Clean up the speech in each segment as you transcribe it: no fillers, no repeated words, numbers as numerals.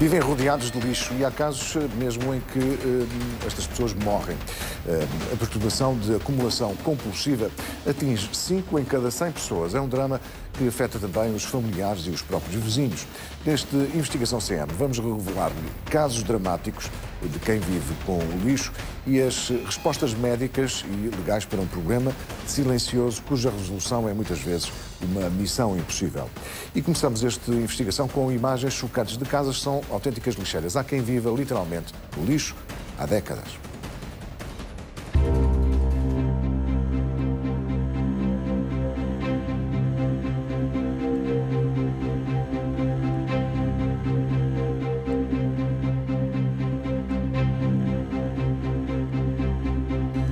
Vivem rodeados de lixo e há casos mesmo em que estas pessoas morrem. A perturbação de acumulação compulsiva atinge 5 em cada 100 pessoas. É um drama que afeta também os familiares e os próprios vizinhos. Neste Investigação CM, vamos revelar-lhe casos dramáticos de quem vive com o lixo e as respostas médicas e legais para um problema silencioso cuja resolução é muitas vezes uma missão impossível. E começamos esta investigação com imagens chocantes de casas que são autênticas lixeiras. Há quem viva literalmente no lixo há décadas.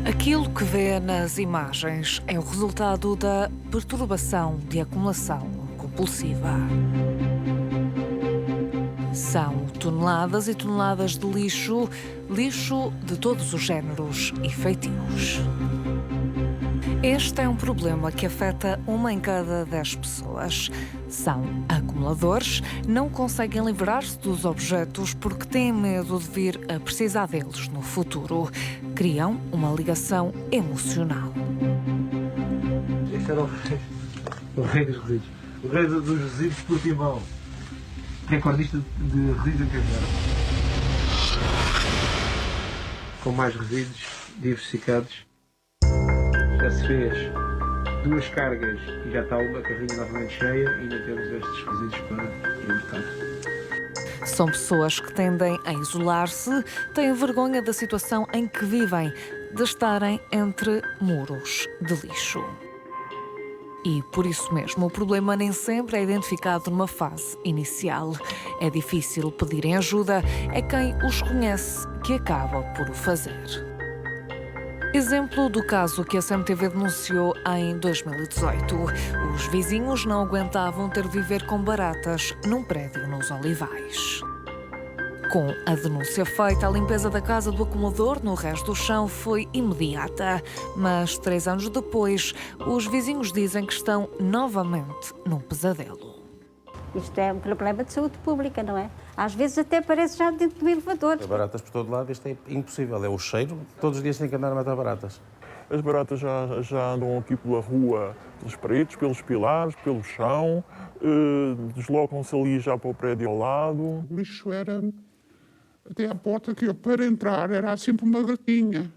Aquilo que vê nas imagens é o resultado da perturbação de acumulação compulsiva. São toneladas e toneladas de lixo de todos os géneros e feitios. Este é um problema que afeta 1 em cada 10 pessoas. São acumuladores, não conseguem livrar-se dos objetos porque têm medo de vir a precisar deles no futuro. Criam uma ligação emocional. Este era o rei dos resíduos. O rei dos resíduos por Timão. Recordista de resíduos em Canberra. Com mais resíduos diversificados. Já se fez 2 cargas e já está uma carrinha novamente cheia e ainda temos estes resíduos para ir ao mercado. São pessoas que tendem a isolar-se, têm vergonha da situação em que vivem, de estarem entre muros de lixo. E por isso mesmo o problema nem sempre é identificado numa fase inicial. É difícil pedirem ajuda, é quem os conhece que acaba por o fazer. Exemplo do caso que a CMTV denunciou em 2018. Os vizinhos não aguentavam ter de viver com baratas num prédio nos Olivais. Com a denúncia feita, a limpeza da casa do acumulador no resto do chão foi imediata. Mas 3 anos depois, os vizinhos dizem que estão novamente num pesadelo. Isto é um problema de saúde pública, não é? Às vezes até parece já dentro do elevador. Baratas por todo lado, isto é impossível. É o cheiro. Todos os dias tem que andar a matar baratas. As baratas já andam aqui pela rua, pelas paredes, pelos pilares, pelo chão, deslocam-se ali já para o prédio ao lado. O lixo era até à porta que eu, para entrar, era sempre uma gatinha.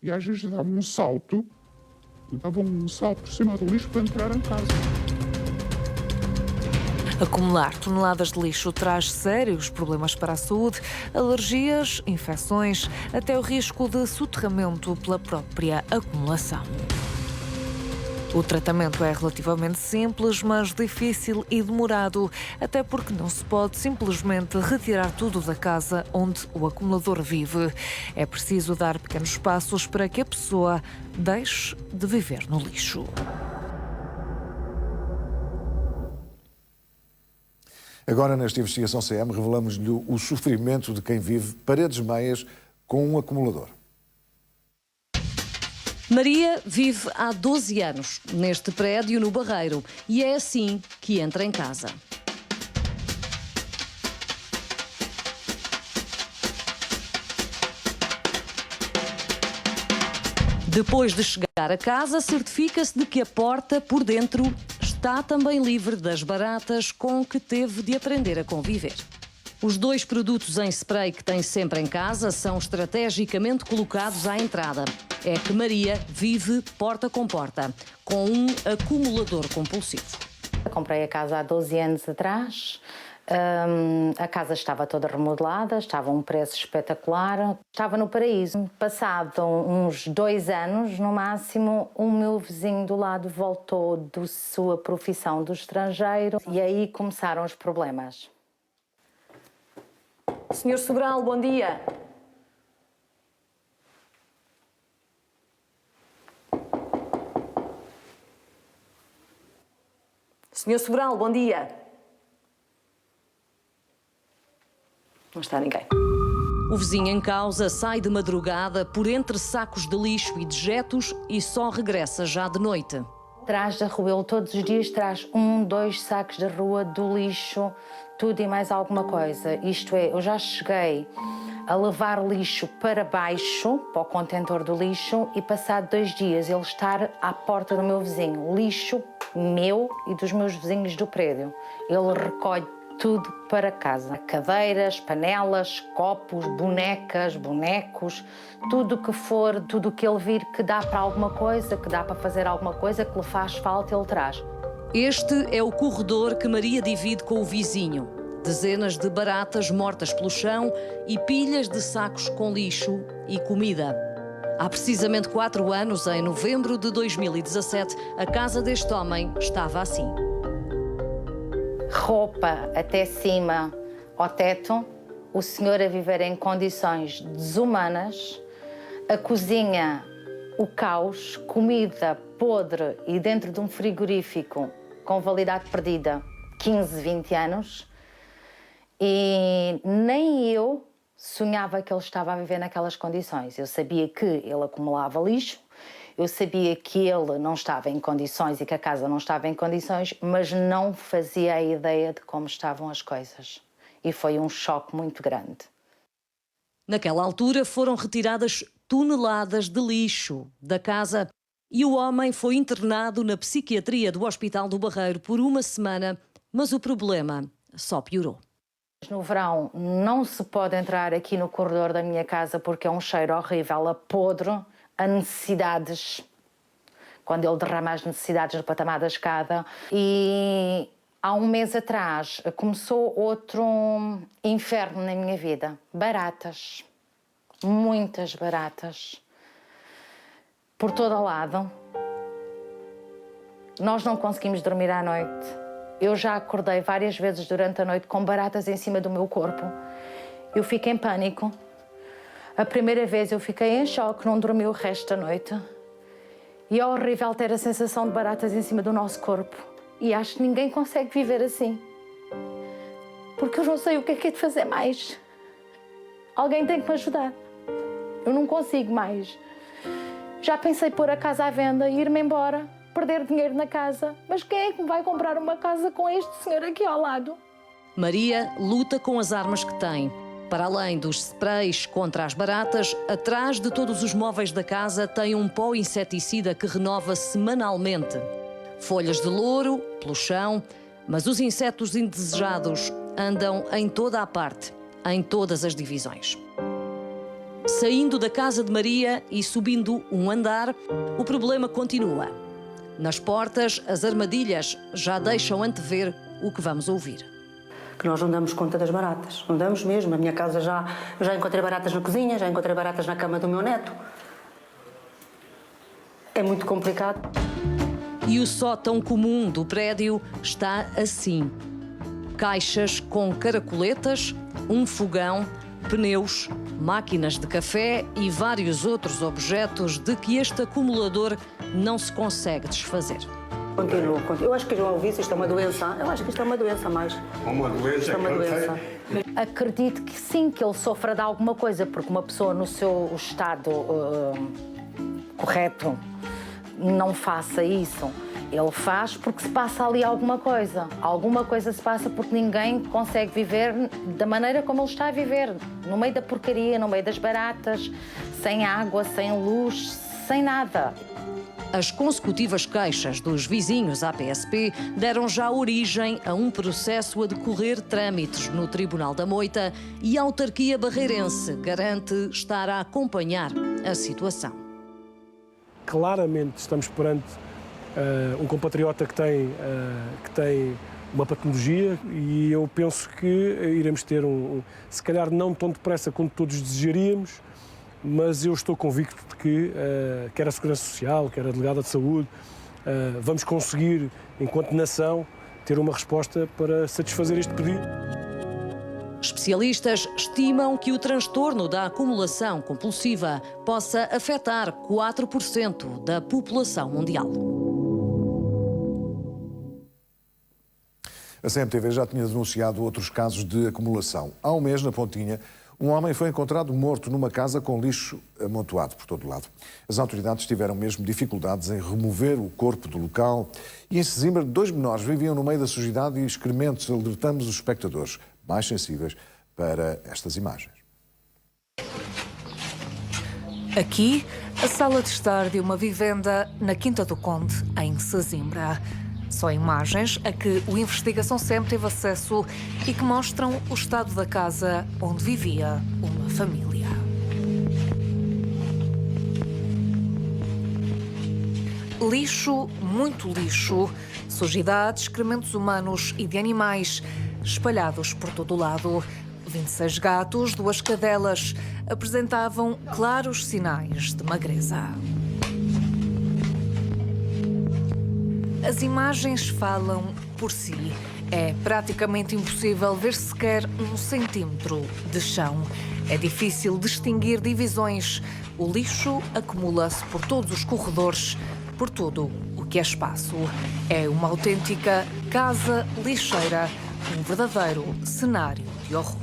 E às vezes davam um salto por cima do lixo para entrar em casa. Acumular toneladas de lixo traz sérios problemas para a saúde, alergias, infecções, até o risco de soterramento pela própria acumulação. O tratamento é relativamente simples, mas difícil e demorado, até porque não se pode simplesmente retirar tudo da casa onde o acumulador vive. É preciso dar pequenos passos para que a pessoa deixe de viver no lixo. Agora, nesta Investigação CM, revelamos-lhe o sofrimento de quem vive paredes meias com um acumulador. Maria vive há 12 anos neste prédio no Barreiro e é assim que entra em casa. Depois de chegar a casa, certifica-se de que a porta por dentro está também livre das baratas com que teve de aprender a conviver. Os 2 produtos em spray que tem sempre em casa são estrategicamente colocados à entrada. É que Maria vive porta com porta, com um acumulador compulsivo. Comprei a casa há 12 anos atrás. A casa estava toda remodelada, estava a um preço espetacular, estava no paraíso. Passado uns 2 anos, no máximo, o meu vizinho do lado voltou da sua profissão do estrangeiro e aí começaram os problemas. Senhor Sobral, bom dia. Senhor Sobral, bom dia. Não está ninguém. O vizinho em causa sai de madrugada por entre sacos de lixo e dejetos e só regressa já de noite. Traz da rua, ele todos os dias traz 1, 2 sacos da rua, do lixo, tudo e mais alguma coisa. Isto é, eu já cheguei a levar lixo para baixo, para o contentor do lixo, e passado 2 dias ele estar à porta do meu vizinho. Lixo meu e dos meus vizinhos do prédio. Ele recolhe tudo para casa. Cadeiras, panelas, copos, bonecas, bonecos, tudo o que for, tudo o que ele vir que dá para alguma coisa, que dá para fazer alguma coisa, que lhe faz falta, ele traz. Este é o corredor que Maria divide com o vizinho. Dezenas de baratas mortas pelo chão e pilhas de sacos com lixo e comida. Há precisamente 4 anos, em novembro de 2017, a casa deste homem estava assim. Roupa até cima ao teto, o senhor a viver em condições desumanas, a cozinha, o caos, comida podre e dentro de um frigorífico com validade perdida, 15, 20 anos. E nem eu sonhava que ele estava a viver naquelas condições. Eu sabia que ele acumulava lixo, eu sabia que ele não estava em condições e que a casa não estava em condições, mas não fazia a ideia de como estavam as coisas. E foi um choque muito grande. Naquela altura foram retiradas toneladas de lixo da casa e o homem foi internado na psiquiatria do Hospital do Barreiro por 1 semana, mas o problema só piorou. No verão não se pode entrar aqui no corredor da minha casa porque é um cheiro horrível, a podre, a necessidades, quando ele derrama as necessidades no patamar da escada. E há 1 mês atrás começou outro inferno na minha vida. Baratas, muitas baratas, por todo o lado. Nós não conseguimos dormir à noite. Eu já acordei várias vezes durante a noite com baratas em cima do meu corpo. Eu fico em pânico. A primeira vez eu fiquei em choque, não dormi o resto da noite. E é horrível ter a sensação de baratas em cima do nosso corpo. E acho que ninguém consegue viver assim. Porque eu não sei o que é de fazer mais. Alguém tem que me ajudar. Eu não consigo mais. Já pensei pôr a casa à venda e ir-me embora, perder dinheiro na casa. Mas quem é que me vai comprar uma casa com este senhor aqui ao lado? Maria luta com as armas que tem. Para além dos sprays contra as baratas, atrás de todos os móveis da casa tem um pó inseticida que renova semanalmente. Folhas de louro, pelo chão, mas os insetos indesejados andam em toda a parte, em todas as divisões. Saindo da casa de Maria e subindo um andar, o problema continua. Nas portas, as armadilhas já deixam antever o que vamos ouvir. Que nós não damos conta das baratas, não damos mesmo. Na minha casa já encontrei baratas na cozinha, já encontrei baratas na cama do meu neto. É muito complicado. E o sótão comum do prédio está assim. Caixas com caracoletas, um fogão, pneus, máquinas de café e vários outros objetos de que este acumulador não se consegue desfazer. Continuo. Eu acho que já ouvi, isto é uma doença. Eu acho que isto é uma doença mais. Uma doença? Isto é uma doença. Acredito que sim, que ele sofra de alguma coisa, porque uma pessoa no seu estado correto não faça isso. Ele faz porque se passa ali alguma coisa. Alguma coisa se passa porque ninguém consegue viver da maneira como ele está a viver. No meio da porcaria, no meio das baratas, sem água, sem luz, sem nada. As consecutivas queixas dos vizinhos à PSP deram já origem a um processo a decorrer trâmites no Tribunal da Moita e a autarquia barreirense garante estar a acompanhar a situação. Claramente estamos perante um compatriota que tem uma patologia e eu penso que iremos ter se calhar não tão depressa quanto todos desejaríamos, mas eu estou convicto de que, quer a Segurança Social, quer a Delegada de Saúde, vamos conseguir, enquanto nação, ter uma resposta para satisfazer este pedido. Especialistas estimam que o transtorno da acumulação compulsiva possa afetar 4% da população mundial. A CMTV já tinha denunciado outros casos de acumulação. Há um mês, na Pontinha, Um homem foi encontrado morto numa casa com lixo amontoado por todo o lado. As autoridades tiveram mesmo dificuldades em remover o corpo do local. E em Sesimbra, 2 menores viviam no meio da sujidade e excrementos. Alertamos os espectadores mais sensíveis para estas imagens. Aqui, a sala de estar de uma vivenda na Quinta do Conde, em Sesimbra. Só imagens a que o Investigação SEM teve acesso e que mostram o estado da casa onde vivia uma família. Lixo, muito lixo, sujidade, excrementos humanos e de animais espalhados por todo o lado. 26 gatos, 2 cadelas, apresentavam claros sinais de magreza. As imagens falam por si. É praticamente impossível ver sequer 1 centímetro de chão. É difícil distinguir divisões. O lixo acumula-se por todos os corredores, por tudo o que é espaço. É uma autêntica casa lixeira, um verdadeiro cenário de horror.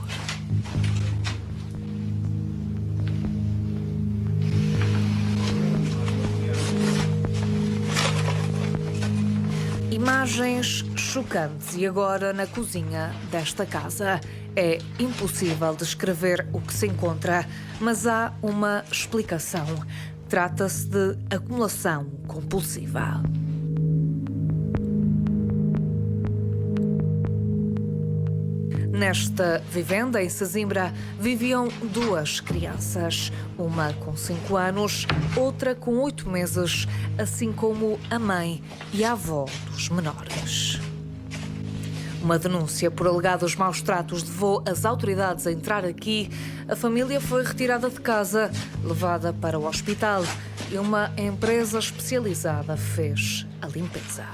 Imagens chocantes e agora na cozinha desta casa. É impossível descrever o que se encontra, mas há uma explicação. Trata-se de acumulação compulsiva. Nesta vivenda, em Sesimbra, viviam 2 crianças. Uma com 5 anos, outra com 8 meses, assim como a mãe e a avó dos menores. Uma denúncia por alegados maus-tratos levou as autoridades a entrar aqui. A família foi retirada de casa, levada para o hospital e uma empresa especializada fez a limpeza.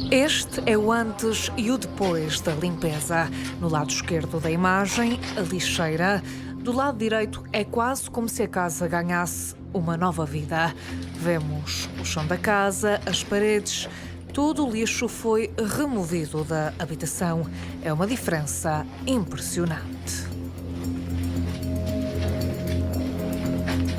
Este é o antes e o depois da limpeza. No lado esquerdo da imagem, a lixeira. Do lado direito, é quase como se a casa ganhasse uma nova vida. Vemos o chão da casa, as paredes. Todo o lixo foi removido da habitação. É uma diferença impressionante.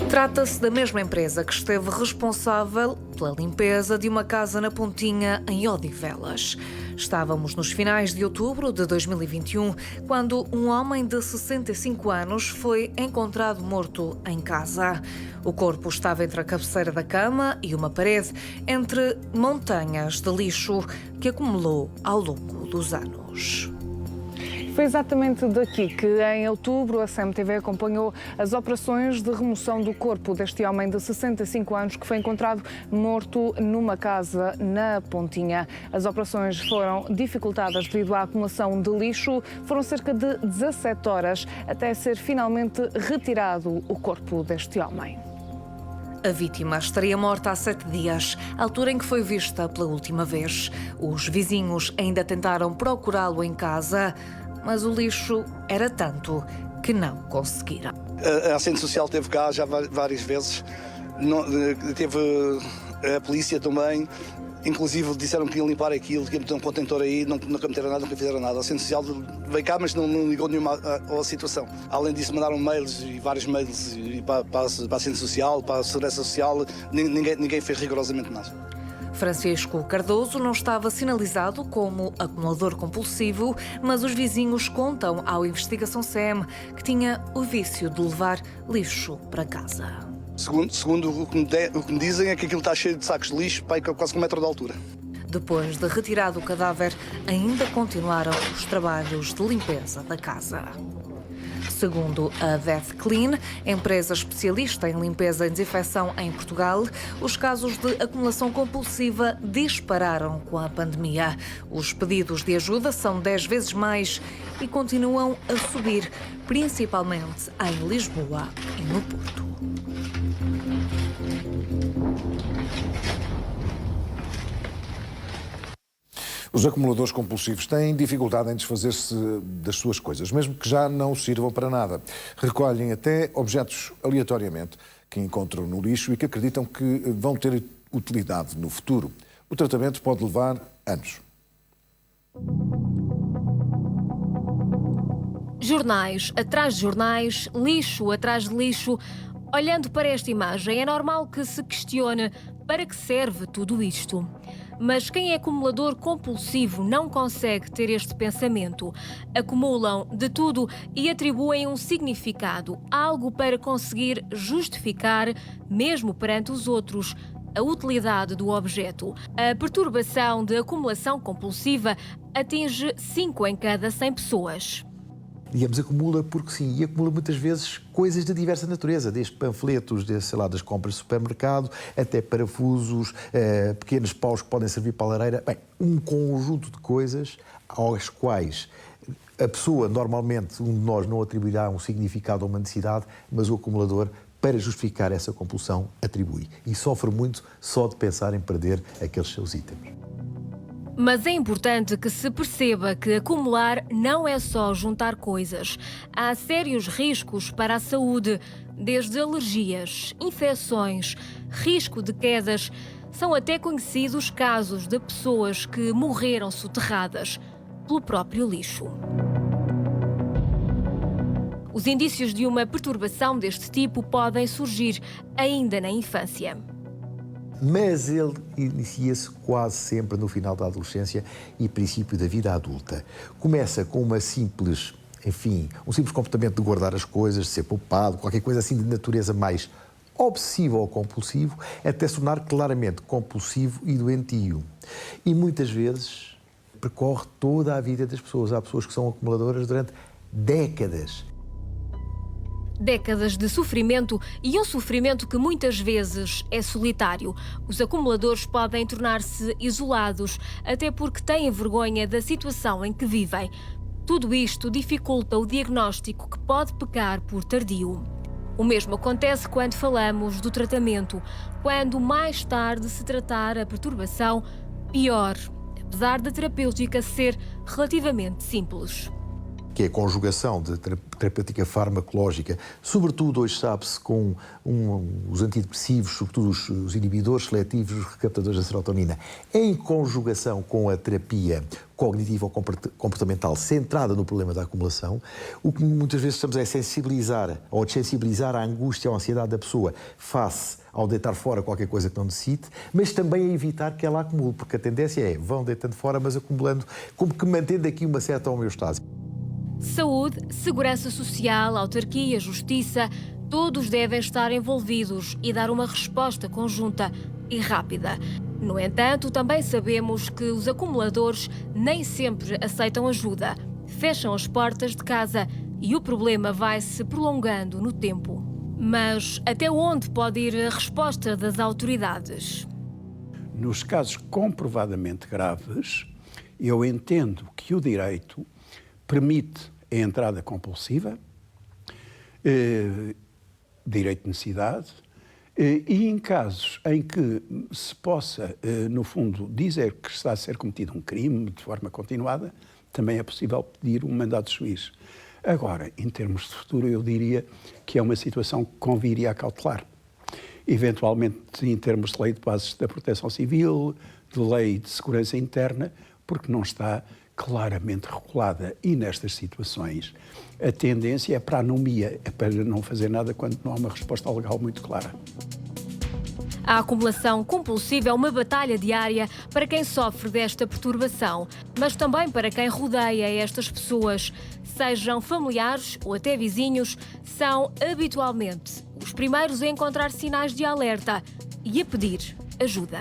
Trata-se da mesma empresa que esteve responsável pela limpeza de uma casa na Pontinha, em Odivelas. Estávamos nos finais de outubro de 2021, quando um homem de 65 anos foi encontrado morto em casa. O corpo estava entre a cabeceira da cama e uma parede, entre montanhas de lixo que acumulou ao longo dos anos. Foi exatamente daqui que, em outubro, a CMTV acompanhou as operações de remoção do corpo deste homem de 65 anos que foi encontrado morto numa casa na Pontinha. As operações foram dificultadas devido à acumulação de lixo. Foram cerca de 17 horas até ser finalmente retirado o corpo deste homem. A vítima estaria morta há 7 dias, altura em que foi vista pela última vez. Os vizinhos ainda tentaram procurá-lo em casa, mas o lixo era tanto que não conseguiram. A assistente social esteve cá já várias vezes, teve a polícia também, inclusive disseram que iam limpar aquilo, que iam meter um contentor aí, nunca meteram nada, nunca fizeram nada. A assistente social veio cá, mas não ligou nenhuma à situação. Além disso, mandaram mails e vários mails para a assistente social, para a segurança social, ninguém fez rigorosamente nada. Francisco Cardoso não estava sinalizado como acumulador compulsivo, mas os vizinhos contam ao Investigação SEM que tinha o vício de levar lixo para casa. Segundo o que me dizem é que aquilo está cheio de sacos de lixo, quase com 1 metro de altura. Depois de retirado o cadáver, ainda continuaram os trabalhos de limpeza da casa. Segundo a Death Clean, empresa especialista em limpeza e desinfecção em Portugal, os casos de acumulação compulsiva dispararam com a pandemia. Os pedidos de ajuda são 10 vezes mais e continuam a subir, principalmente em Lisboa e no Porto. Os acumuladores compulsivos têm dificuldade em desfazer-se das suas coisas, mesmo que já não sirvam para nada. Recolhem até objetos aleatoriamente que encontram no lixo e que acreditam que vão ter utilidade no futuro. O tratamento pode levar anos. Jornais atrás de jornais, lixo atrás de lixo. Olhando para esta imagem, é normal que se questione para que serve tudo isto. Mas quem é acumulador compulsivo não consegue ter este pensamento. Acumulam de tudo e atribuem um significado, algo para conseguir justificar, mesmo perante os outros, a utilidade do objeto. A perturbação de acumulação compulsiva atinge 5 em cada 100 pessoas. Digamos, acumula porque sim, e acumula muitas vezes coisas de diversa natureza, desde panfletos, sei lá, das compras de supermercado, até parafusos, pequenos paus que podem servir para a lareira. Bem, um conjunto de coisas aos quais a pessoa, normalmente, um de nós não atribuirá um significado ou uma necessidade, mas o acumulador, para justificar essa compulsão, atribui. E sofre muito só de pensar em perder aqueles seus itens. Mas é importante que se perceba que acumular não é só juntar coisas. Há sérios riscos para a saúde, desde alergias, infecções, risco de quedas. São até conhecidos casos de pessoas que morreram soterradas pelo próprio lixo. Os indícios de uma perturbação deste tipo podem surgir ainda na infância. Mas ele inicia-se quase sempre no final da adolescência e princípio da vida adulta. Começa com um simples comportamento de guardar as coisas, de ser poupado, qualquer coisa assim de natureza mais obsessivo ou compulsivo, até se tornar claramente compulsivo e doentio. E muitas vezes percorre toda a vida das pessoas. Há pessoas que são acumuladoras durante décadas. Décadas de sofrimento e um sofrimento que muitas vezes é solitário. Os acumuladores podem tornar-se isolados, até porque têm vergonha da situação em que vivem. Tudo isto dificulta o diagnóstico, que pode pecar por tardio. O mesmo acontece quando falamos do tratamento. Quando mais tarde se tratar a perturbação, pior, apesar da terapêutica ser relativamente simples. Que é a conjugação de terapêutica farmacológica, sobretudo hoje sabe-se com os antidepressivos, sobretudo os inibidores seletivos, os recaptadores da serotonina, em conjugação com a terapia cognitiva ou comportamental centrada no problema da acumulação, o que muitas vezes estamos a sensibilizar ou desensibilizar a angústia ou a ansiedade da pessoa face ao deitar fora qualquer coisa que não necessite, mas também a evitar que ela acumule, porque a tendência é vão deitando fora, mas acumulando, como que mantendo aqui uma certa homeostase. Saúde, segurança social, autarquia, justiça, todos devem estar envolvidos e dar uma resposta conjunta e rápida. No entanto, também sabemos que os acumuladores nem sempre aceitam ajuda, fecham as portas de casa e o problema vai se prolongando no tempo. Mas até onde pode ir a resposta das autoridades? Nos casos comprovadamente graves, eu entendo que o direito permite a entrada compulsiva, direito de necessidade, e em casos em que se possa, no fundo, dizer que está a ser cometido um crime de forma continuada, também é possível pedir um mandado de juiz. Agora, em termos de futuro, eu diria que é uma situação que conviria a cautelar. Eventualmente, em termos de lei de bases da proteção civil, de lei de segurança interna, porque não está claramente regulada. E nestas situações a tendência é para a anomia, é para não fazer nada quando não há uma resposta legal muito clara. A acumulação compulsiva é uma batalha diária para quem sofre desta perturbação, mas também para quem rodeia estas pessoas, sejam familiares ou até vizinhos, são habitualmente os primeiros a encontrar sinais de alerta e a pedir ajuda.